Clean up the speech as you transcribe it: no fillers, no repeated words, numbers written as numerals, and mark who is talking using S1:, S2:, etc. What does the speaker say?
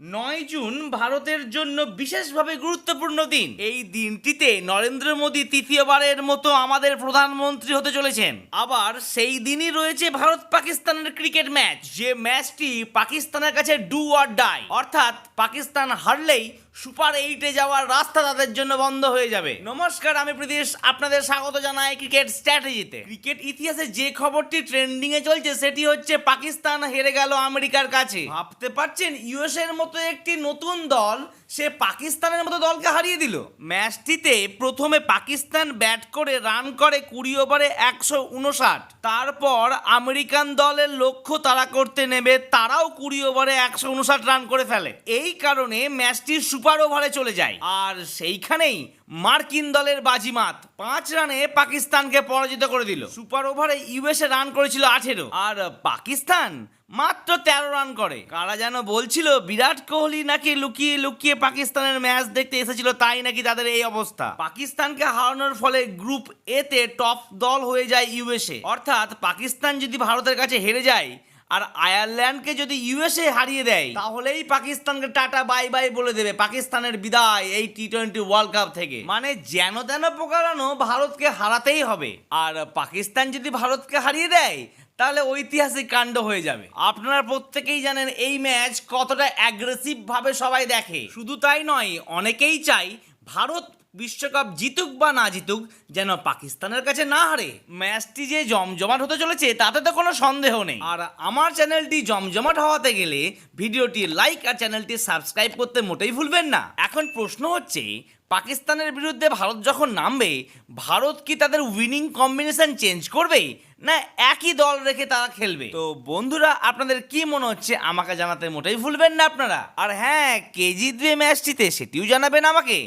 S1: 9 June ভারতের জন্য বিশেষভাবে গুরুত্বপূর্ণ দিন। এই দিনটিতে নরেন্দ্র মোদী তৃতীয়বারের মতো আমাদের প্রধানমন্ত্রী হতে চলেছেন। আবার সেই দিনই রয়েছে ভারত পাকিস্তানের ক্রিকেট ম্যাচ, যে ম্যাচটি পাকিস্তানের কাছে ডু অর ডাই, অর্থাৎ পাকিস্তান হারলেই সুপার 8-এ যাওয়ার রাস্তা তাদের জন্য বন্ধ হয়ে যাবে। নমস্কার, আমি প্রীতিশ, আপনাদের স্বাগত জানাই ক্রিকেট স্ট্র্যাটেজিতে। ক্রিকেট ইতিহাসে যে খবরটি ট্রেন্ডিং এ চলছে সেটি হচ্ছে পাকিস্তান হেরে গেল আমেরিকার কাছে। ভাবতে পারছেন, ইউএস এর মতো একটি নতুন দল সে পাকিস্তানের মতো দলকে হারিয়ে দিল। ম্যাচটিতে প্রথমে পাকিস্তান ব্যাট করে রান করে 20 ওভারে 159। তারপর আমেরিকান দলের লক্ষ্য তাড়া করতে নেমে তারাও 20 ওভারে 159 রান করে ফেলে। এই কারণে ম্যাচটি সুপার ওভারে চলে যায়, আর সেইখানেই মার্কিন দলের বাজিমাত 5 রানে পাকিস্তানকে পরাজিত করে দিল। সুপার ওভারে ইউএসএ রান করেছিল 18 আর পাকিস্তান মাত্র 13 রান করে। কারা যেন বলছিল বিরাট কোহলি নাকি লুকিয়ে লুকিয়ে পাকিস্তানের ম্যাচ দেখতে এসেছিল, তাই নাকি তাদের এই অবস্থা। পাকিস্তানকে হারানোর ফলে গ্রুপ এ তে টপ দল হয়ে যায় ইউএসএ। অর্থাৎ পাকিস্তান যদি ভারতের কাছে হেরে যায় আর আয়ারল্যান্ডকে যদি ইউএসএ হারিয়ে দেয়, তাহলেই পাকিস্তানকে টাটা বাই বাই বলে দেবে, পাকিস্তানের বিদায় এই টি-20 ওয়ার্ল্ড কাপ থেকে। মানে যেন তেন প্রকারানো ভারতকে হারাতেই হবে। আর পাকিস্তান যদি ভারতকে হারিয়ে দেয় তাহলে ঐতিহাসিক কাণ্ড হয়ে যাবে। আপনারা প্রত্যেকেই জানেন এই ম্যাচ কতটা অ্যাগ্রেসিভ ভাবে সবাই দেখে। শুধু তাই নয়, অনেকেই চাই ভারত বিশ্বকাপ জিতুক বা না জিতুক, যেন পাকিস্তানের কাছে না হারে। ম্যাচটি যে জমজমাট হতে চলেছে তাতে তো কোনো সন্দেহ নেই। আর আমার চ্যানেলটি জমজমাট হওয়াতে গেলে ভিডিওটি লাইক আর চ্যানেলটি সাবস্ক্রাইব করতে মোটেই ভুলবেন না। এখন প্রশ্ন হচ্ছে, পাকিস্তানের বিরুদ্ধে ভারত যখন নামবে, ভারত কি তাদের উইনিং কম্বিনেশন চেঞ্জ করবে না একই দল রেখে তারা খেলবে? তো বন্ধুরা, আপনাদের কি মনে হচ্ছে আমাকে জানাতে মোটেই ভুলবেন না আপনারা। আর হ্যাঁ, কে জিতবে ম্যাচটিতে সেটিও জানাবেন আমাকে।